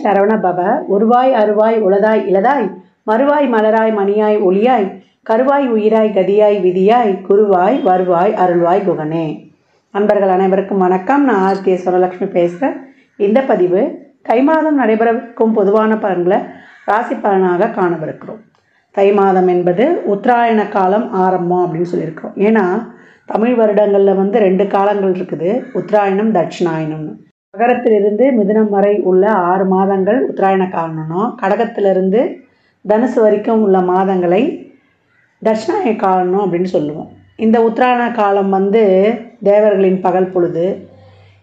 சரவண பவ. உருவாய் அருவாய் உளதாய் இளதாய் மறுவாய் மலராய் மணியாய் ஒளியாய் கருவாய் உயிராய் கதியாய் விதியாய் குருவாய் வருவாய் அருள்வாய் குகனே. நண்பர்கள் அனைவருக்கும் வணக்கம். நான் ஆர்த்திய சுரலட்சுமி பேசுகிறேன். இந்த பதிவு தை மாதம் நடைபெறவிருக்கும் பொதுவான பலன்களை ராசி பலனாக காணவிருக்கிறோம். தை மாதம் என்பது உத்தராயண காலம் ஆரம்பம் அப்படின்னு சொல்லியிருக்கிறோம். ஏன்னா தமிழ் வருடங்களில் 2 காலங்கள் இருக்குது, உத்தராயணம் தட்சிணாயணம்னு. மகரத்திலிருந்து மிதுனம் வரை உள்ள 6 மாதங்கள் உத்தராயண காலம்னோ, கடகத்திலிருந்து தனுசு வரைக்கும் உள்ள மாதங்களை தட்சிணாயன காலம் அப்படின்னு சொல்லுவோம். இந்த உத்தராயண காலம் தேவர்களின் பகல் பொழுது.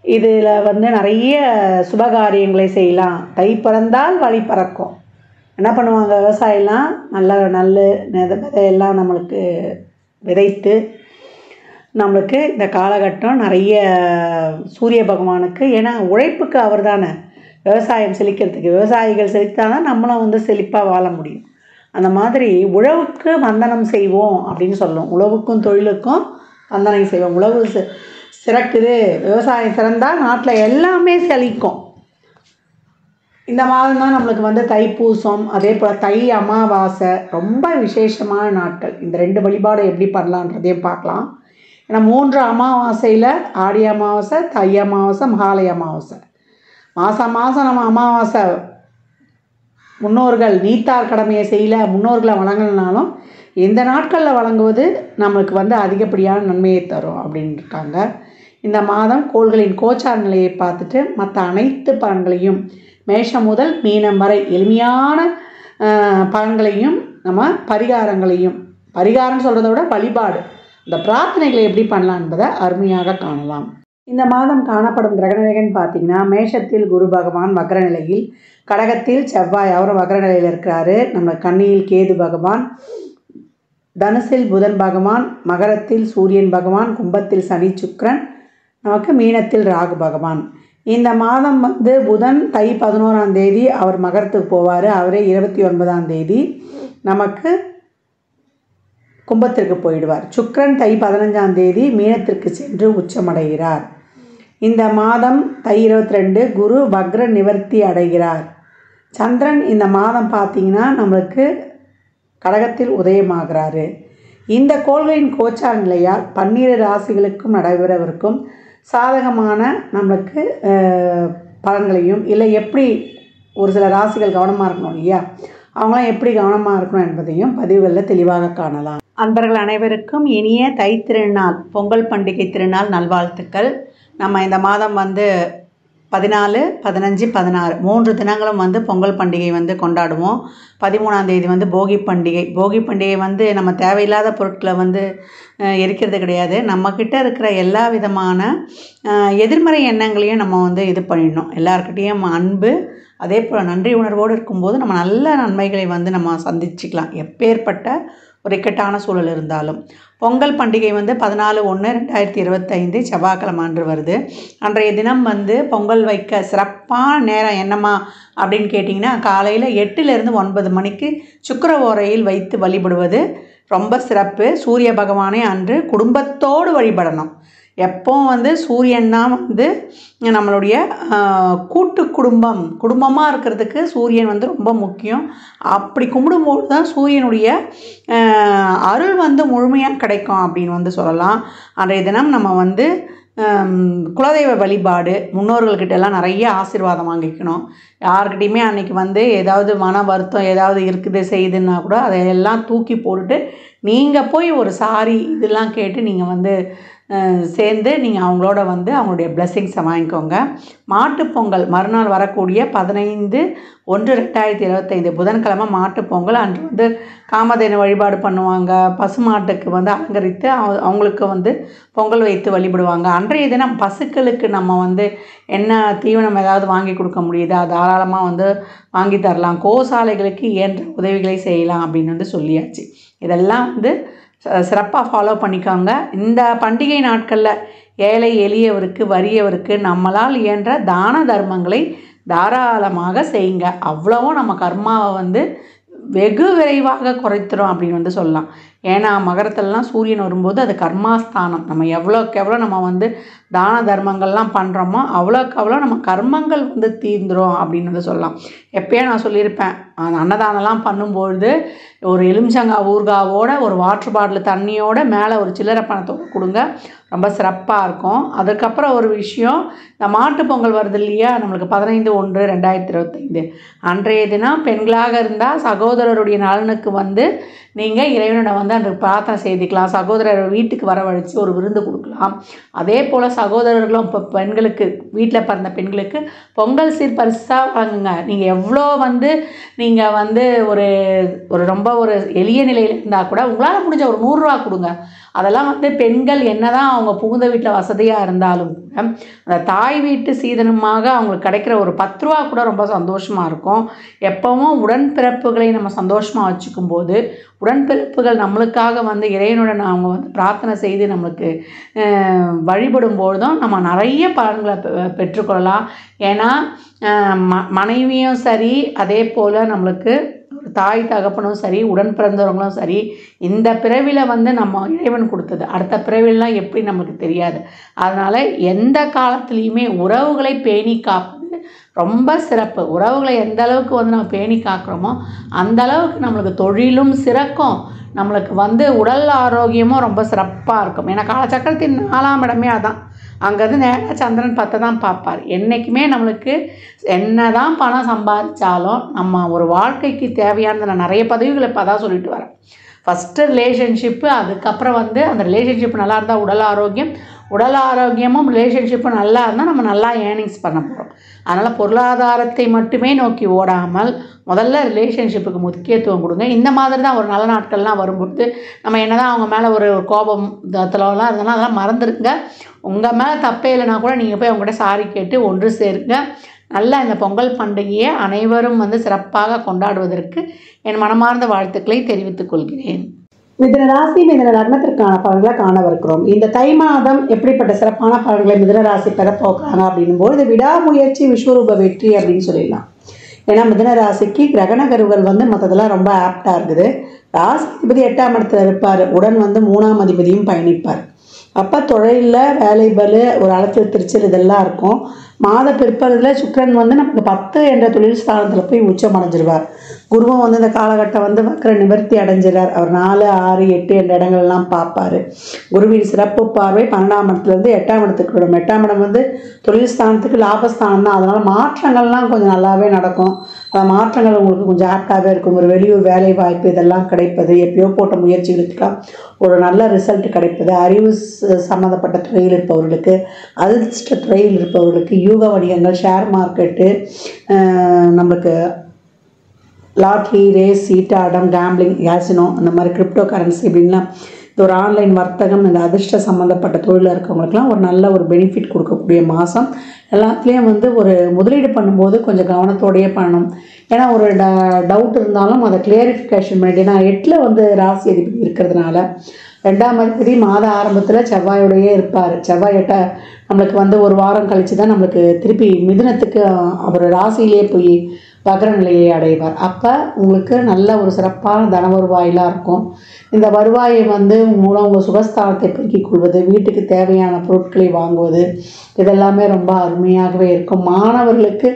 இதில் நிறைய சுபகாரியங்களை செய்யலாம். தை பிறந்தால் வழி பறக்கும். என்ன பண்ணுவாங்க, விவசாயம்லாம் நல்ல விதையெல்லாம் நம்மளுக்கு விதைத்து நம்மளுக்கு இந்த காலகட்டம் நிறைய சூரிய பகவானுக்கு, ஏன்னா உழைப்புக்கு அவர் தானே விவசாயம் செழிக்கிறதுக்கு. விவசாயிகள் செழித்தாதான் நம்மளும் செழிப்பாக வாழ முடியும். அந்த மாதிரி உழவுக்கு வந்தனம் செய்வோம் அப்படின்னு சொல்லுவோம். உழவுக்கும் தொழிலுக்கும் வந்தனம் செய்வோம். உழவு சிறக்குது, விவசாயம் சிறந்தால் நாட்டில் எல்லாமே செழிக்கும். இந்த மாதம் தான் நம்மளுக்கு தைப்பூசம், அதே போல் தை அமாவாசை ரொம்ப விசேஷமான நாட்கள். இந்த 2 வழிபாடு எப்படி பண்ணலான்றதையும் பார்க்கலாம். ஏன்னா 3 அமாவாசையில் ஆடி அமாவாசை, தை அமாவாசை, மகாலய அமாவாசை. மாதம் நம்ம அமாவாசை முன்னோர்கள் நீத்தார் கடமையை செய்யல, முன்னோர்களை வழங்கினாலும் இந்த நாட்களில் வழங்குவது நம்மளுக்கு அதிகப்படியான நன்மையை தரும் அப்படின்னு இருக்காங்க. இந்த மாதம் கோள்களின் கோச்சார நிலையை பார்த்துட்டு மற்ற அனைத்து பலன்களையும் மேஷம் முதல் மீனம் வரை எளிமையான பலன்களையும் நம்ம பரிகாரம் சொல்கிறத விட வழிபாடு, இந்த பிரார்த்தனைகளை எப்படி பண்ணலாம் என்பதை அருமையாக காணலாம். இந்த மாதம் காணப்படும் கிரகநிலைகள்னு பார்த்திங்கன்னா, மேஷத்தில் குரு பகவான் வக்ர நிலையில், கடகத்தில் செவ்வாய் அவரும் வக்ர நிலையில் இருக்கிறாரு. நம்ம கன்னியில் கேது பகவான், தனுசில் புதன் பகவான், மகரத்தில் சூரியன் பகவான், கும்பத்தில் சனி சுக்கிரன், நமக்கு மீனத்தில் ராகு பகவான். இந்த மாதம் புதன் தை 11ஆம் தேதி அவர் மகரத்துக்கு போவார். அவரே 29ஆம் தேதி நமக்கு கும்பத்திற்கு போயிடுவார். சுக்கிரன் தை 15ஆம் தேதி மீனத்திற்கு சென்று உச்சமடைகிறார். இந்த மாதம் தை 22 குரு வக்ர நிவர்த்தி அடைகிறார். சந்திரன் இந்த மாதம் பார்த்திங்கன்னா நம்மளுக்கு கடகத்தில் உதயமாகிறாரு. இந்த கோள்களின் கோச்சார நிலையால் 12 ராசிகளுக்கும் நடைபெறவிருக்கும் சாதகமான நம்மளுக்கு பலன்களையும், இல்லை எப்படி ஒரு சில ராசிகள் கவனமாக இருக்கணும் இல்லையா, அவங்களாம் எப்படி கவனமாக இருக்கணும் என்பதையும் பதிவுகளில் தெளிவாக காணலாம். அன்பர்கள் அனைவருக்கும் இனிய தை திருநாள், பொங்கல் பண்டிகை திருநாள் நல்வாழ்த்துக்கள். நம்ம இந்த மாதம் 14, 15, 16 3 தினங்களும் பொங்கல் பண்டிகை கொண்டாடுவோம். 13ஆம் தேதி போகி பண்டிகை. போகி பண்டிகை நம்ம தேவையில்லாத பொருட்களை எரிக்கிறது கிடையாது. நம்மக்கிட்ட இருக்கிற எல்லா விதமான எதிர்மறை எண்ணங்களையும் நம்ம இது பண்ணிடணும். எல்லாருக்கிட்டேயும் அன்பு, அதே போல் நன்றி உணர்வோடு இருக்கும்போது நம்ம நல்ல நன்மைகளை நம்ம சந்திச்சுக்கலாம், எப்பேற்பட்ட ஒரு இக்கட்டான சூழல் இருந்தாலும். பொங்கல் பண்டிகை 14/1/2025 செவ்வாய்க்கிழமை அன்று வருது. அன்றைய தினம் பொங்கல் வைக்க சிறப்பான நேரம் என்னம்மா அப்படின்னு கேட்டிங்கன்னா, காலையில் 8லிருந்து 9 மணிக்கு சுக்கிர ஓரையில் வைத்து வழிபடுவது ரொம்ப சிறப்பு. சூரிய பகவானை அன்று குடும்பத்தோடு வழிபடணும். எப்போ சூரியன் தான் நம்மளுடைய கூட்டு குடும்பமாக இருக்கிறதுக்கு சூரியன் ரொம்ப முக்கியம். அப்படி கும்பிடும்போது தான் சூரியனுடைய அருள் முழுமையாக கிடைக்கும் அப்படின்னு சொல்லலாம். அன்றைய தினம் நம்ம குலதெய்வ வழிபாடு, முன்னோர்கள்கிட்டலாம் நிறைய ஆசீர்வாதம் வாங்கிக்கணும். யாருக்கிட்டையுமே அன்றைக்கி ஏதாவது மன வருத்தம் ஏதாவது இருக்குது செய்யுதுன்னா கூட அதையெல்லாம் தூக்கி போட்டுட்டு நீங்கள் போய் ஒரு சாரி இதெல்லாம் கேட்டு நீங்கள் சேர்ந்து நீங்கள் அவங்களோட அவங்களுடைய பிளெஸ்ஸிங்ஸை வாங்கிக்கோங்க. மாட்டுப்பொங்கல் மறுநாள் வரக்கூடிய 15/1/2025 புதன்கிழமை மாட்டுப்பொங்கல். அன்று காமதேனு வழிபாடு பண்ணுவாங்க. பசுமாட்டுக்கு அலங்கரித்து அவங்களுக்கு பொங்கல் வைத்து வழிபடுவாங்க. அன்றைய தினம் பசுக்களுக்கு நம்ம என்ன தீவனம் ஏதாவது வாங்கி கொடுக்க முடியுதா தாராளமாக வாங்கி தரலாம். கோசாலைகளுக்கு இயன்ற உதவிகளை செய்யலாம் அப்படின்னு சொல்லியாச்சு. இதெல்லாம் சிறப்பாக ஃபாலோ பண்ணிக்கோங்க. இந்த பண்டிகை நாட்களில் ஏழை எளியவருக்கு வறியவருக்கு நம்மளால் இயன்ற தான தர்மங்களை தாராளமாக செய்யுங்க. அவ்வளவும் நம்ம கர்மாவை வெகு விரைவாக குறைத்துரும் அப்படின்னு சொல்லலாம். ஏன்னா மகரத்துலலாம் சூரியன் வரும்போது அது கர்மாஸ்தானம். நம்ம எவ்வளோக்கு எவ்வளோ நம்ம வந்து தான தர்மங்கள்லாம் பண்ணுறோமோ அவ்வளோக்கு அவ்வளோ நம்ம கர்மங்கள் வந்து தீர்ந்துடும் அப்படின்னு வந்து சொல்லலாம். எப்போயே நான் சொல்லியிருப்பேன், அந்த அன்னதானம்லாம் பண்ணும்பொழுது ஒரு எலுமிச்சங்காய் ஊறுகாவோட ஒரு வாட்டர் பாட்டில் தண்ணியோட மேலே ஒரு சில்லறை பணத்தோடு கொடுங்க, ரொம்ப சிறப்பாக இருக்கும். அதுக்கப்புறம் ஒரு விஷயம், இந்த மாட்டுப் பொங்கல் வருது இல்லையா, நம்மளுக்கு 15/1/2025 அன்றைய தினம் பெண்களாக இருந்தால் சகோதரருடைய நலனுக்கு வந்து நீங்கள் இறைவனோட வந்து அன்றைக்கு பிரார்த்தனை செய்துக்கலாம். சகோதரர் வீட்டுக்கு வரவழைச்சி ஒரு விருந்து கொடுக்கலாம். அதே போல் சகோதரர்களும் இப்போ பெண்களுக்கு, வீட்டில் பிறந்த பெண்களுக்கு பொங்கல் சீர் பரிசாக வழங்குங்க. நீங்கள் எவ்வளோ வந்து நீங்கள் வந்து ஒரு ரொம்ப ஒரு எளிய நிலையில் இருந்தால் கூட உங்களால் முடிஞ்ச ஒரு 100 ரூபா கொடுங்க. அதெல்லாம் வந்து பெண்கள் என்னதான் அவங்க புகுந்த வீட்டில் வசதியாக இருந்தாலும் கூட அந்த தாய் வீட்டு சீதனமாக அவங்களுக்கு கிடைக்கிற ஒரு 10 ரூபா கூட ரொம்ப சந்தோஷமாக இருக்கும். எப்பவும் உடன்பிறப்புகளை நம்ம சந்தோஷமாக வச்சுக்கும் போது, உடன்பிறப்புகள் நம்மளுக்காக வந்து இறைவனுடன் அவங்க வந்து பிரார்த்தனை செய்து நம்மளுக்கு வழிபடும் பொழுதும் நம்ம நிறைய பலன்களை பெற்றுக்கொள்ளலாம். ஏன்னா மனைவியும் சரி, அதே போல் நம்மளுக்கு தாய் தகப்பனும் சரி, உடன் பிறந்தவங்களும் சரி, இந்த பிறவியில் வந்து நம்ம இறைவன் கொடுத்தது, அடுத்த பிறவிலாம் எப்படி நமக்கு தெரியாது. அதனால் எந்த காலத்துலேயுமே உறவுகளை பேணி காப்பது ரொம்ப சிறப்பு. உறவுகளை எந்த அளவுக்கு வந்து நம்ம பேணி காக்கிறோமோ அந்த அளவுக்கு நம்மளுக்கு தொழிலும் சிறக்கும், நம்மளுக்கு வந்து உடல் ஆரோக்கியமும் ரொம்ப சிறப்பாக இருக்கும். ஏன்னா காலச்சக்கரத்தின் 4ஆம் இடமே அதான். அங்கேருந்து நேராக சந்திரன் 10 தான் பார்ப்பார். என்றைக்குமே நம்மளுக்கு என்ன தான் பணம் சம்பாதிச்சாலும் நம்ம ஒரு வாழ்க்கைக்கு தேவையானது, நான் நிறைய பதவிகளை இப்போ அதான் சொல்லிட்டு வரேன். ஃபஸ்ட்டு ரிலேஷன்ஷிப்பு, அதுக்கப்புறம் வந்து அந்த ரிலேஷன்ஷிப் நல்லா இருந்தால் உடல் ஆரோக்கியமும் ரிலேஷன்ஷிப்பும் நல்லா இருந்தால் நம்ம நல்லா ஏர்னிங்ஸ் பண்ண போகிறோம். அதனால் பொருளாதாரத்தை மட்டுமே நோக்கி ஓடாமல் முதல்ல ரிலேஷன்ஷிப்புக்கு முக்கியத்துவம் கொடுங்க. இந்த மாதிரி தான் ஒரு நல்ல நாட்கள்லாம் வரும்போது நம்ம என்ன தான் அவங்க மேலே ஒரு கோபம் தலலாம் இருந்தோம்னா அதெல்லாம் மறந்துடுங்க. உங்கள் மேலே தப்பே இல்லைனா கூட நீங்கள் போய் அவங்ககிட்ட சாரி கேட்டு ஒன்று சேருங்க. நல்லா இந்த பொங்கல் பண்டிகையை அனைவரும் வந்து சிறப்பாக கொண்டாடுவதற்கு என் மனமார்ந்த வாழ்த்துக்களை தெரிவித்துக் கொள்கிறேன். மிதுன ராசி மிதுன லக்னத்திற்கான பலன்களை காணவிருக்கிறோம். இந்த தை மாதம் எப்படிப்பட்ட சிறப்பான பலன்களை மிதுன ராசி பெற போகிறாங்க அப்படின்னும் போது விடாமுயற்சி விஸ்வரூப வெற்றி அப்படின்னு சொல்லிடலாம். ஏன்னா மிதுன ராசிக்கு கிரகணகருகள் வந்து மற்றதெல்லாம் ரொம்ப ஆப்டாக இருக்குது. ராசி அதிபதி 8ஆம் இடத்துல இருப்பார், உடன் வந்து 3ஆம் அதிபதியும் பயணிப்பார். அப்போ தொழிலில் வேலை பலு, ஒரு அலைச்சல் திருச்சல் இதெல்லாம் இருக்கும். மாத பிற்பகுதியில் சுக்கிரன் வந்து நமக்கு 10 என்ற தொழில் ஸ்தானத்தில் போய் உச்சம் அடைஞ்சிருவார். குருவும் வந்து இந்த காலகட்டம் வந்து வக்ர நிவர்த்தி அடைஞ்சிறார். அவர் 4, 6, 8 என்ற இடங்கள்லாம் பார்ப்பார். குருவின் சிறப்பு பார்வை 12ஆம் இடத்துலேருந்து 8ஆம் இடத்துக்கு விடும். 8ஆம் இடம் வந்து தொழில் ஸ்தானத்துக்கு லாபஸ்தானம் தான். அதனால் மாற்றங்கள்லாம் கொஞ்சம் நல்லாவே நடக்கும். அந்த மாற்றங்கள் உங்களுக்கு கொஞ்சம் ஆப்டாகவே இருக்கும். ஒரு வெளியூர் வேலை வாய்ப்பு இதெல்லாம் கிடைப்பது, எப்பயோ போட்ட முயற்சிகளுக்கெல்லாம் ஒரு நல்ல ரிசல்ட் கிடைப்பது, அறிவு சம்மந்தப்பட்ட துறையில் இருப்பவர்களுக்கு, அதிர்ஷ்ட துறையில் இருப்பவர்களுக்கு, யூக வணிகங்கள், ஷேர் மார்க்கெட்டு, நம்மளுக்கு லாட்ரி, ரேஸ், சீட்டாட்டம், கேம்பிளிங், கேசினோ, அந்த மாதிரி கிரிப்டோ கரன்சி அப்படின்லாம் இது ஒரு ஆன்லைன் வர்த்தகம், இந்த அதிர்ஷ்ட சம்மந்தப்பட்ட தொழிலில் இருக்கவங்களுக்குலாம் ஒரு நல்ல ஒரு பெனிஃபிட் கொடுக்கக்கூடிய மாதம். எல்லாத்துலேயும் வந்து ஒரு முதலீடு பண்ணும்போது கொஞ்சம் கவனத்தோடையே பண்ணணும். ஏன்னா ஒரு டவுட் இருந்தாலும் அதை கிளியரிஃபிகேஷன் பண்ணிட்டு, ஏன்னா 8ல் வந்து ராசி அதிபதி இருக்கிறதுனால 2ஆம் அதிபதி மாத ஆரம்பத்தில் செவ்வாயோடையே இருப்பார். செவ்வாய் நம்மளுக்கு வந்து ஒரு வாரம் கழித்து தான் நம்மளுக்கு திருப்பி மிதுனத்துக்கு அவர் ராசியிலே போய் வக்ர நிலையை அடைவார். அப்போ உங்களுக்கு நல்ல ஒரு சிறப்பான தன வருவாயெலாம் இருக்கும். இந்த வருவாயை வந்து மூலம் உங்கள் சுகஸ்தானத்தை பெருக்கிக் கொள்வது, வீட்டுக்கு தேவையான பொருட்களை வாங்குவது, இதெல்லாமே ரொம்ப அருமையாகவே இருக்கும். மாணவர்களுக்கு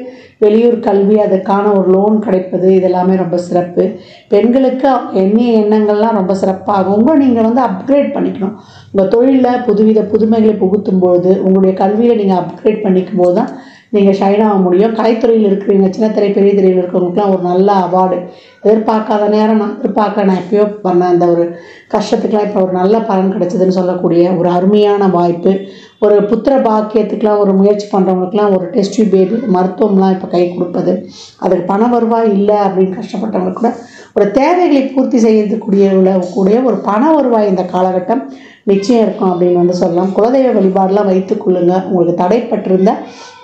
வெளியூர் கல்வி, அதற்கான ஒரு லோன் கிடைப்பது, இதெல்லாமே ரொம்ப சிறப்பு. பெண்களுக்கு எண்ணிய எண்ணங்கள்லாம் ரொம்ப சிறப்பாகும். உங்களை நீங்கள் வந்து அப்கிரேட் பண்ணிக்கணும். உங்கள் தொழிலில் புதுவித புதுமைகளை புகுத்தும் பொழுது, உங்களுடைய கல்வியில் நீங்கள் அப்கிரேட் பண்ணிக்கும் போது தான் நீங்கள் ஷைன் ஆக முடியும். கலைத்துறையில் இருக்கிறீங்க, சின்னத்திரை பெரிய திரையில் இருக்கிறவங்களுக்குலாம் ஒரு நல்ல அவார்டு, எதிர்பார்க்காத நேரம் நான் எப்பயோ பண்ண அந்த ஒரு கஷ்டத்துக்கெலாம் இப்போ ஒரு நல்ல பலன் கிடைச்சதுன்னு சொல்லக்கூடிய ஒரு அருமையான வாய்ப்பு. ஒரு புத்திர பாக்கியத்துக்கெலாம் ஒரு முயற்சி பண்ணுறவங்களுக்குலாம் ஒரு டெஸ்ட் பேபி மருத்துவம்லாம் இப்போ கை கொடுப்பது, அதுக்கு பண வருவாய் இல்லை அப்படின்னு கஷ்டப்பட்டவங்களுக்கு கூட ஒரு தேவைகளை பூர்த்தி செய்யக்கூடிய ஒரு பண வருவாய் இந்த காலகட்டம் நிச்சயம் இருக்கும் அப்படின்னு வந்து சொல்லலாம். குலதெய்வ வழிபாடெலாம் வைத்துக்கொள்ளுங்க. உங்களுக்கு தடைப்பட்டிருந்த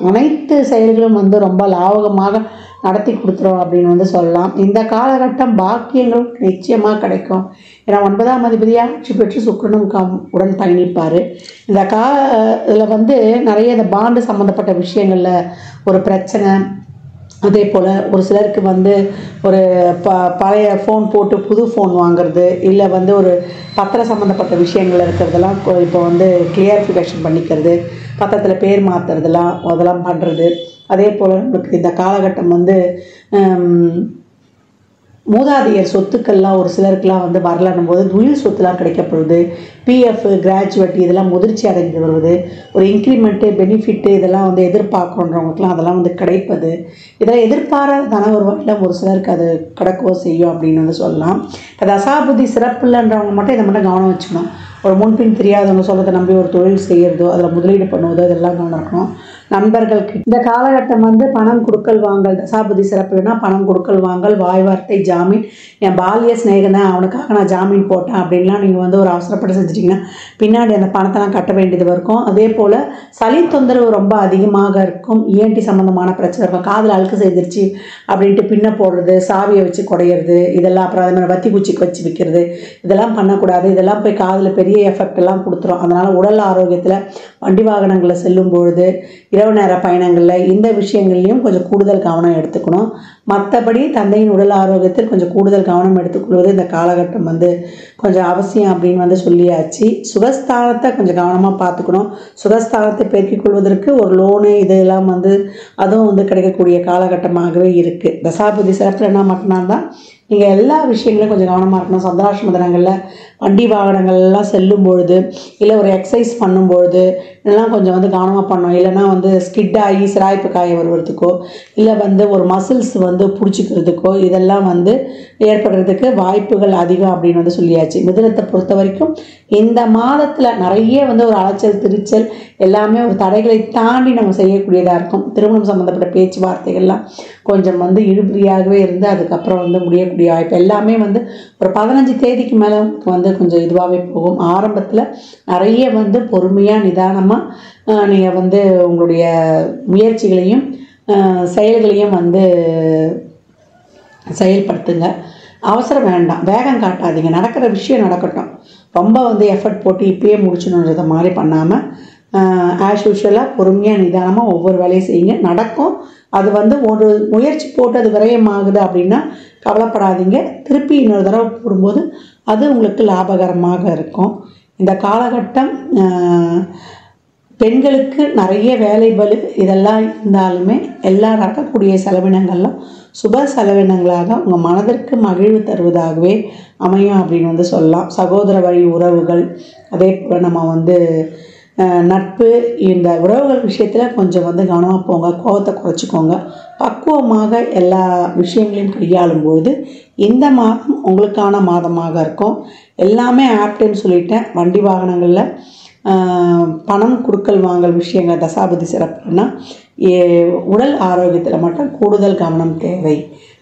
அனைத்து செயல்களும் வந்து ரொம்ப லாபகமாக நடத்தி கொடுத்துரும் அப்படின்னு வந்து சொல்லலாம். இந்த காலகட்டம் பாக்கியங்கள் நிச்சயமாக கிடைக்கும். ஏன்னா 9ஆம் அதிபதியாக ஆட்சி பெற்று சுக்கிரனும் உடன் பயணிப்பார். இந்த இதில் வந்து நிறைய இந்த பாண்டு சம்மந்தப்பட்ட விஷயங்களில் ஒரு பிரச்சனை, அதே போல் ஒரு சிலருக்கு வந்து ஒரு பழைய ஃபோன் போட்டு புது ஃபோன் வாங்குறது, இல்லை வந்து ஒரு பத்திரம் சம்மந்தப்பட்ட விஷயங்கள் இருக்கிறதெல்லாம் இப்போ வந்து கிளியரிஃபிகேஷன் பண்ணிக்கிறது, பத்திரத்தில் பேர் மாற்றுறதெல்லாம் அதெல்லாம் பண்ணுறது. அதே போல் நம்மளுக்கு இந்த காலகட்டம் வந்து மூதாதையர் சொத்துக்கள்லாம் ஒரு சிலருக்குலாம் வந்து வரலன்னும் போது உயிர் சொத்துலாம் கிடைக்கப்படுது. பிஎஃப், கிராஜுவேட்டி இதெல்லாம் முதிர்ச்சி அடைந்து வருவது, ஒரு இன்க்ரிமெண்ட்டு, பெனிஃபிட்டு இதெல்லாம் வந்து எதிர்பார்க்குறவங்களுக்குலாம் அதெல்லாம் வந்து கிடைப்பது. இதெல்லாம் எதிர்பாராத தன ஒரு வகையில் ஒரு சிலருக்கு அது கிடக்கவோ செய்யும் அப்படின்னு வந்து சொல்லலாம். இப்போ தசாபுத்தி சிறப்பு இல்லைன்றவங்க மட்டும் இதை மட்டும் கவனம் வச்சுக்கணும். ஒரு முன்பின் தெரியாதவங்க சொல்கிறத நம்பி ஒரு தொழில் செய்கிறதோ, அதில் முதலீடு பண்ணுவதோ இதெல்லாம் கவனம் இருக்கணும். நண்பர்களுக்கு இந்த காலகட்டம் வந்து பணம் கொடுக்கல் வாங்கல், தசாபுதி சிறப்புனா பணம் கொடுக்கல் வாங்கல், வாய் வார்த்தை, ஜாமீன். என் பால்ய ஸ்நேகம் தான், அவனுக்காக நான் ஜாமீன் போட்டேன் அப்படின்லாம் நீங்கள் வந்து ஒரு அவசரப்பட்டு செஞ்சிட்டிங்கன்னா பின்னாடி அந்த பணத்தெல்லாம் கட்ட வேண்டியது இருக்கும். அதே போல் சளி தொந்தரவு ரொம்ப அதிகமாக இருக்கும். ENT சம்மந்தமான பிரச்சனை இருக்கும். காதில் அழுக்கு செய்திருச்சு அப்படின்ட்டு பின்ன போடுறது, சாவியை வச்சு குடையிறது, இதெல்லாம் அப்புறம் அதே மாதிரி வத்தி பூச்சிக்கு வச்சு விற்கிறது, இதெல்லாம் பண்ணக்கூடாது. இதெல்லாம் போய் காதில் பெரிய எஃபெக்ட் எல்லாம் கொடுத்துரும். அதனால் உடல் ஆரோக்கியத்தில் வண்டி வாகனங்களில் செல்லும் பொழுது, இரவு நேர பயணங்களில் இந்த விஷயங்கள்லையும் கொஞ்சம் கூடுதல் கவனம் எடுத்துக்கணும். மற்றபடி தந்தையின் உடல் ஆரோக்கியத்தில் கொஞ்சம் கூடுதல் கவனம் எடுத்துக்கொள்வது இந்த காலகட்டம் வந்து கொஞ்சம் அவசியம் அப்படின்னு வந்து சொல்லியாச்சு. சுகஸ்தானத்தை கொஞ்சம் கவனமாக பார்த்துக்கணும். சுகஸ்தானத்தை பெருக்கிக் கொள்வதற்கு ஒரு லோனு இதெல்லாம் வந்து அதுவும் வந்து கிடைக்கக்கூடிய காலகட்டமாகவே இருக்குது. தசாபுதி சிறப்புலன்னா மட்டும்தான் நீங்கள் எல்லா விஷயங்களையும் கொஞ்சம் கவனமாக இருக்கணும். சந்திராஷ்டம தினங்களில் வண்டி வாகனங்கள்லாம் செல்லும் பொழுது, இல்லை ஒரு எக்ஸசைஸ் பண்ணும்பொழுது இதெல்லாம் கொஞ்சம் வந்து கவனமாக பண்ணணும். இல்லைனா வந்து ஸ்கிட் ஆகி சிராய்ப்பு காய வருவதுக்கோ, இல்லை வந்து ஒரு மசில்ஸ் வந்து பிடிச்சிக்கிறதுக்கோ இதெல்லாம் வந்து ஏற்படுறதுக்கு வாய்ப்புகள் அதிகம் அப்படின்னு வந்து சொல்லியாச்சு. மிதுனத்தை பொறுத்த வரைக்கும் இந்த மாதத்தில் நிறைய வந்து ஒரு அலைச்சல் திருச்சல் எல்லாமே ஒரு தடைகளை தாண்டி நம்ம செய்யக்கூடியதாக இருக்கும். திருமணம் சம்மந்தப்பட்ட பேச்சுவார்த்தைகள்லாம் கொஞ்சம் வந்து இழுபறியாகவே இருந்து அதுக்கப்புறம் வந்து முடியக்கூடிய வாய்ப்பு எல்லாமே வந்து ஒரு 15 தேதிக்கு மேலே வந்து கொஞ்சம் இதுவாகவே போகும். ஆரம்பத்தில் நிறைய வந்து பொறுமையாக நிதானமாக நீங்கள் வந்து உங்களுடைய முயற்சிகளையும் செயல்களையும் வந்து செயல்படுத்துங்க. அவசரம் வேண்டாம், வேகம் காட்டாதீங்க. நடக்கிற விஷயம் நடக்கட்டும். ரொம்ப வந்து எஃபர்ட் போட்டு இப்பயே முடிச்சணுன்றத மாதிரி பண்ணாமல் ஆஸ் யூஷுவலாக பொறுமையாக நிதானமாக ஒவ்வொரு வேலையும் செய்யுங்க. நடக்கும். அது வந்து ஒரு முயற்சி போட்டு அது விரயமாகுது அப்படின்னா கவலைப்படாதீங்க. திருப்பி இன்னொரு தடவை போடும்போது அது உங்களுக்கு லாபகரமாக இருக்கும். இந்த காலகட்டம் பெண்களுக்கு நிறைய வேலை பளு இதெல்லாம் இருந்தாலுமே எல்லா நடக்கக்கூடிய செலவினங்கள்லாம் சுப செலவினங்களாக உங்கள் மனதிற்கு மகிழ்வு தருவதாகவே அமையும் அப்படின்னு வந்து சொல்லலாம். சகோதர வழி உறவுகள், அதே போல் நம்ம வந்து நட்பு, இந்த உறவுகள் விஷயத்தில் கொஞ்சம் வந்து கவனமாக போங்க. கோபத்தை குறைச்சிக்கோங்க. பக்குவமாக எல்லா விஷயங்களையும் கையாளும்போது இந்த மாதம் உங்களுக்கான மாதமாக இருக்கும். எல்லாமே ஆப்டுன்னு சொல்லிட்டேன். வண்டி வாகனங்களில் பணம் கொடுக்கல் வாங்கல் விஷயங்கள் தசாபதி சிறப்புன்னா உடல் ஆரோக்கியத்தில் மட்டும் கூடுதல் கவனம் தேவை.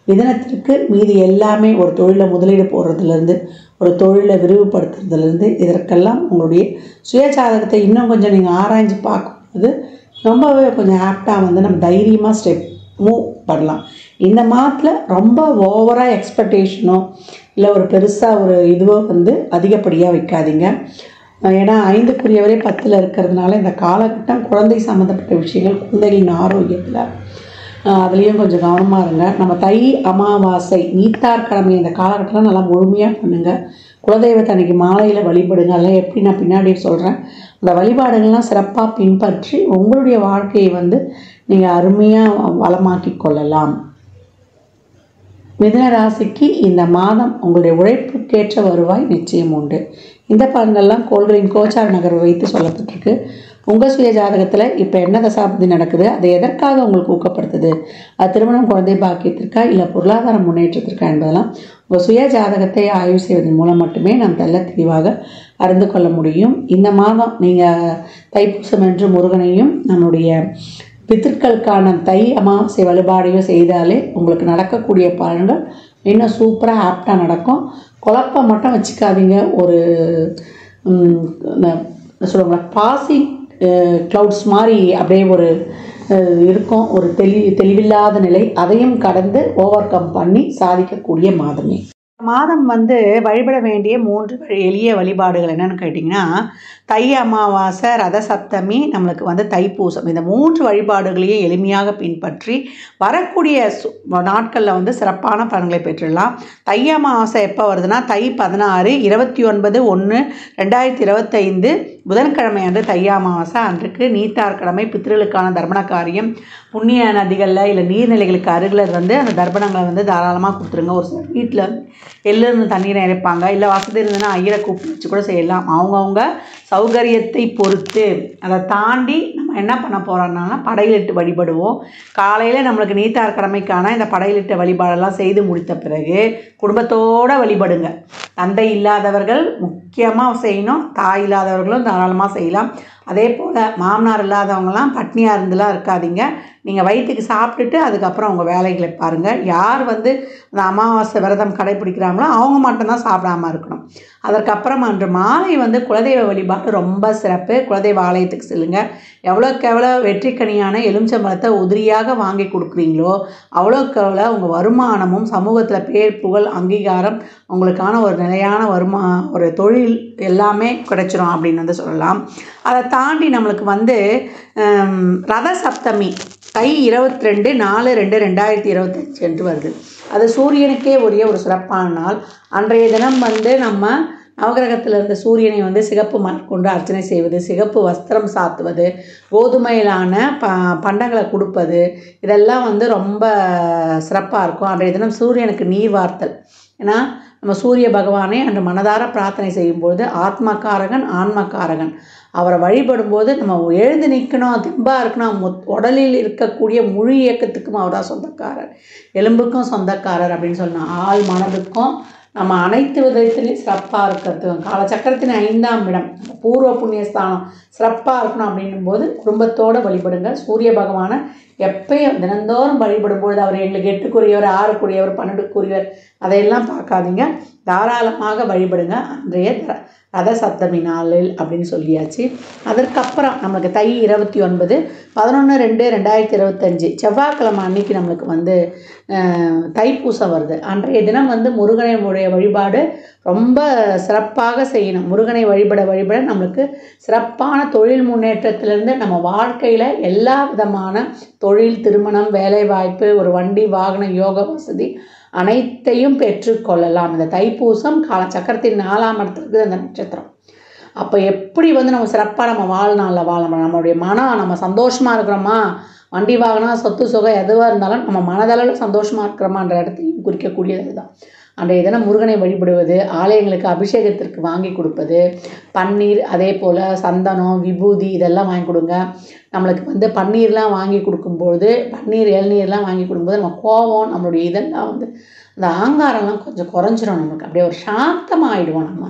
மிதுனத்திற்கு மீதி எல்லாமே ஒரு தொழிலை முதலீடு போடுறதுலேருந்து ஒரு தொழிலை விரிவுபடுத்துறதுலேருந்து இதற்கெல்லாம் உங்களுடைய சுயஜாதகத்தை இன்னும் கொஞ்சம் நீங்கள் ஆராய்ஞ்சு பார்க்கும்போது ரொம்பவே கொஞ்சம் ஆப்டாக வந்து நம்ம தைரியமாக மூவ் பண்ணலாம். இந்த மாதத்தில் ரொம்ப ஓவராக எக்ஸ்பெக்டேஷனோ இல்லை ஒரு பெருசாக ஒரு இதுவோ வந்து அதிகப்படியாக வைக்காதீங்க. ஏன்னா 5க்குரியவரே 10ல் இருக்கிறதுனால இந்த காலகட்டம் குழந்தை சம்மந்தப்பட்ட விஷயங்கள், குழந்தைகளின் ஆரோக்கியத்தில் அதுலேயும் கொஞ்சம் கவனமாக இருங்க. நம்ம தை அமாவாசை நீத்தார்கிழமை இந்த காலகட்டத்தில் நல்லா முழுமையாக பண்ணுங்கள். குலதெய்வத்தை அன்றைக்கி மாலையில் வழிபடுங்க. அதெல்லாம் எப்படி நான் பின்னாடி சொல்கிறேன். அந்த வழிபாடுகள்லாம் சிறப்பாக பின்பற்றி உங்களுடைய வாழ்க்கையை வந்து நீங்கள் அருமையாக வளமாக்கி கொள்ளலாம். மிதுன ராசிக்கு இந்த மாதம் உங்களுடைய உழைப்புக்கேற்ற வருவாய் நிச்சயம் உண்டு. இந்த பலன்கள்லாம் கோள்களின் கோச்சார நகர்வை வைத்து சொல்லப்பட்டிருக்கு. உங்கள் சுய ஜாதகத்தில் இப்போ என்ன தசாபதி நடக்குது, அது எதற்காக உங்களுக்கு ஊக்கப்படுத்துது, அது திருமணம், குழந்தை பாக்கியத்திற்கா இல்லை பொருளாதார முன்னேற்றத்திற்கா என்பதெல்லாம் உங்கள் சுய ஜாதகத்தை ஆய்வு செய்வதன் மூலம் மட்டுமே நாம் தெல்ல தெளிவாக அறிந்து கொள்ள முடியும். இந்த மாதம் நீங்கள் தைப்பூசம் என்று முருகனையும் நம்முடைய பித்திருக்களுக்கான தை அமாவாசை வழிபாடையும் செய்தாலே உங்களுக்கு நடக்கக்கூடிய பலன்கள் இன்னும் சூப்பராக ஆப்டாக நடக்கும். குழப்பம் மட்டும் வச்சுக்காதீங்க. ஒரு சொல்லுவாங்க பாசி க்ளவுட்ஸ் மாதிரி அப்படியே ஒரு இருக்கும், ஒரு தெளிவில்லாத நிலை. அதையும் கடந்து ஓவர் கம் பண்ணி சாதிக்கக்கூடிய மாதமே. மாதம் வழிபட வேண்டிய 3 எளிய வழிபாடுகள் என்னன்னு கேட்டிங்கன்னா, தை அமாவாசை, ரத சப்தமி, நம்மளுக்கு தைப்பூசம். இந்த 3 வழிபாடுகளையும் எளிமையாக பின்பற்றி வரக்கூடிய நாட்களில் சிறப்பான பலன்களை பெற்றுடலாம். தை அமாவாசை எப்போ வருதுன்னா, தை 16 29/1/2025 புதன்கிழமை அன்று தை அமாவாசை. அன்றைக்கு நீத்தார் கடமை, பித்ருக்களுக்கான தர்ப்பண காரியம், புண்ணிய நதிகளில் இல்லை நீர்நிலைகளுக்கு அருகில் அந்த தர்ப்பணங்களை தாராளமாக கொடுத்துருங்க. ஒரு சில வீட்டில் எள்ளிருந்து தண்ணீரை இறைப்பாங்க, இல்லை வசதி இருந்ததுன்னா ஐயரை கூப்பிட்டு வச்சு கூட செய்யலாம். அவங்கவுங்க சௌகரியத்தை பொறுத்து. அதை தாண்டி நம்ம என்ன பண்ண போகிறோம்னா, படையலிட்டு வழிபடுவோம். காலையில் நம்மளுக்கு நீத்தார் கடமைக்கான இந்த படையலிட்ட வழிபாடெல்லாம் செய்து முடித்த பிறகு குடும்பத்தோடு வழிபடுங்க. தந்தை இல்லாதவர்கள் முக்கியமாக செய்யணும், தாய் இல்லாதவர்களும் தாராளமாக செய்யலாம். அதே போல் மாமனார் இல்லாதவங்களாம் பட்னியாக இருந்துலாம் இருக்காதீங்க. நீங்கள் வயிற்றுக்கு சாப்பிட்டுட்டு அதுக்கப்புறம் உங்கள் வேலைகளை பாருங்கள். யார் அந்த அமாவாசை விரதம் கடைப்பிடிக்கிறாங்களோ அவங்க மட்டும்தான் சாப்பிடாமல் இருக்கணும். அதற்கப்புறம் அன்று மாலை குலதெய்வ வழிபாடு ரொம்ப சிறப்பு. குலதெய்வ ஆலயத்துக்கு செல்லுங்கள். எவ்வளோக்கு எவ்வளோ வெற்றிக்கனியான எலுமிச்சம்பழத்தை உதிரியாக வாங்கி கொடுக்குறீங்களோ அவ்வளோக்கு எவ்வளோ உங்கள் வருமானமும் சமூகத்தில் பேர் புகழ் அங்கீகாரம் உங்களுக்கான ஒரு நிலையான ஒரு தொழில் எல்லாமே கிடைச்சிரும் அப்படின்னு சொல்லலாம். அதை தாண்டி நம்மளுக்கு ரத சப்தமி தை 22/4/2025 என்று வருது. அது சூரியனுக்கே உரிய ஒரு சிறப்பான நாள். அன்றைய தினம் நம்ம நவகிரகத்தில் இருந்த சூரியனை சிகப்பு மலர் கொண்டு அர்ச்சனை செய்வது, சிகப்பு வஸ்திரம் சாத்துவது, கோதுமையிலான பண்டங்களை கொடுப்பது, இதெல்லாம் ரொம்ப சிறப்பாக இருக்கும். அன்றைய தினம் சூரியனுக்கு நீர் வார்த்தல். ஏன்னா நம்ம சூரிய பகவானை அன்று மனதார பிரார்த்தனை செய்யும்போது ஆத்மகாரகன் ஆன்மகாரகன் அவரை வழிபடும்போது நம்ம எழுந்து நிற்கணும், தெம்பாக இருக்கணும். உடலில் இருக்கக்கூடிய முழு இயக்கத்துக்கும் அவர் தான் சொந்தக்காரர், எலும்புக்கும் சொந்தக்காரர் அப்படின்னு சொல்லணும். ஆள் மனதுக்கும் நம்ம அனைத்து விதத்திலையும் சிறப்பாக இருக்கிறதுக்கும் காலச்சக்கரத்தின் 5ஆம் இடம் பூர்வ புண்ணியஸ்தானம் சிறப்பாக இருக்கணும். அப்படின்னும் போது குடும்பத்தோடு வழிபடுங்க. சூரிய பகவானை எப்பயும் தினந்தோறும் வழிபடும்பொழுது அவர் எங்களுக்கு 8க்குரியவர், 6க்குரியவர், 12க்குரியவர் அதையெல்லாம் பார்க்காதீங்க. தாராளமாக வழிபடுங்க அன்றைய ரத சப்தமி நாளில் அப்படின்னு சொல்லியாச்சு. அதற்கப்புறம் நம்மளுக்கு தை 29/11/2025 செவ்வாய்க்கிழமை அன்னைக்கு நம்மளுக்கு தைப்பூசம் வருது. அன்றைய தினம் முருகனுடைய வழிபாடு ரொம்ப சிறப்பாக செய்யணும். முருகனை வழிபட நம்மளுக்கு சிறப்பான தொழில் முன்னேற்றத்திலிருந்து நம்ம வாழ்க்கையில் எல்லா விதமான தொழில், திருமணம், வேலைவாய்ப்பு, ஒரு வண்டி வாகன யோக வசதி அனைத்தையும் பெற்றுக்கொள்ளலாம். இந்த தைப்பூசம் காலச்சக்கரத்தின் 4ஆம் இடத்துக்கு அந்த நட்சத்திரம். அப்போ எப்படி நம்ம சிறப்பாக நம்ம வாழ்நாளில் வாழணும், நம்மளுடைய மனம் நம்ம சந்தோஷமாக இருக்கிறோமா, வண்டி வாகனம் சொத்து சுகம் எதுவாக இருந்தாலும் நம்ம மனதளவில் சந்தோஷமாக இருக்கிறோமான்ற இடத்தையும் குறிக்கக்கூடியது தான். அன்றைய தினம் முருகனை வழிபடுவது, ஆலயங்களுக்கு அபிஷேகத்திற்கு வாங்கி கொடுப்பது, பன்னீர், அதே போல் சந்தனம், விபூதி இதெல்லாம் வாங்கி கொடுங்க. நம்மளுக்கு பன்னீர்லாம் வாங்கி கொடுக்கும்பொழுது, பன்னீர் இளநீர்லாம் வாங்கி கொடுக்கும்போது நம்ம கோபம், நம்மளுடைய இதெல்லாம் அந்த ஆங்காரம்லாம் கொஞ்சம் குறைஞ்சிரும். நமக்கு அப்படியே ஒரு சாந்தமாகிடுவோம் நம்ம.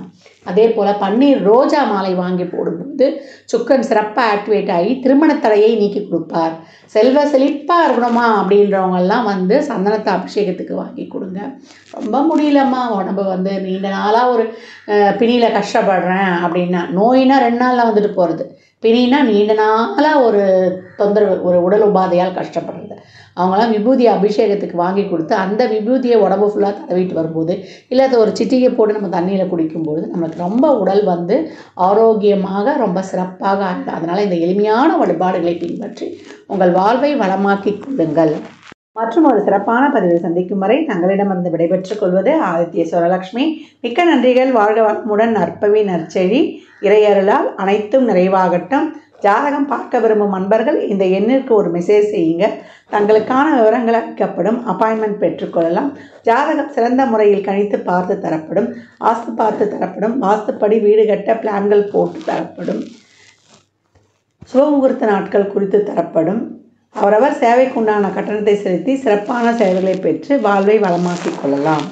அதே போல் பன்னீர் ரோஜா மாலை வாங்கி போடும்போது சுக்கன் சிறப்பாக ஆக்டிவேட் ஆகி திருமண தடையை நீக்கி கொடுப்பார். செல்வ செழிப்பாக இருக்கணுமா அப்படின்றவங்கெல்லாம் சந்தனத்தை அபிஷேகத்துக்கு வாங்கி கொடுங்க. ரொம்ப முடியலம்மா உடம்பு நீண்ட நாளாக ஒரு பிணியில் கஷ்டப்படுறேன் அப்படின்னா, நோயினா 2 நாளில் போகிறது, பிணினா நீண்ட நாளாக ஒரு தொந்தரவு, ஒரு உடல் உபாதையால் கஷ்டப்படுறது, அவங்களாம் விபூதி அபிஷேகத்துக்கு வாங்கி கொடுத்து அந்த விபூதியை உடம்பு ஃபுல்லாக தடவிட்டு வரும்போது, இல்லை அதை ஒரு சிட்டிகை போட்டு நம்ம தண்ணியில் குடிக்கும்போது நம்மளுக்கு ரொம்ப உடல் ஆரோக்கியமாக ரொம்ப சிறப்பாக ஆகும். அதனால் இந்த எளிமையான வழிபாடுகளை பின்பற்றி உங்கள் வாழ்வை வளமாக்கி கொள்ளுங்கள். மற்றும் ஒரு சிறப்பான பதிவில் சந்திக்கும் வரை தங்களிடமிருந்து விடைபெற்றுக் கொள்வது ஆதித்ய சுவரலட்சுமி. மிக்க நன்றிகள். வாழ்க வளமுடன். நற்பவி நற்செழி இறையருளால் அனைத்தும் நிறைவாகட்டும். ஜாதகம் பார்க்க விரும்பும் அன்பர்கள் இந்த எண்ணிற்கு ஒரு மெசேஜ் செய்யுங்க. தங்களுக்கான விவரங்கள் அளிக்கப்படும். அப்பாயின்மெண்ட் பெற்றுக்கொள்ளலாம். ஜாதகம் சிறந்த முறையில் கணித்து பார்த்து தரப்படும். வாஸ்து பார்த்து தரப்படும். வாஸ்துப்படி வீடு கட்ட பிளான்கள் போட்டு தரப்படும். சுபமுகூர்த்த நாட்கள் குறித்து தரப்படும். அவரவர் சேவைக்குண்டான கட்டணத்தை செலுத்தி சிறப்பான சேவைகளை பெற்று வாழ்வை வளமாக்கிக் கொள்ளலாம்.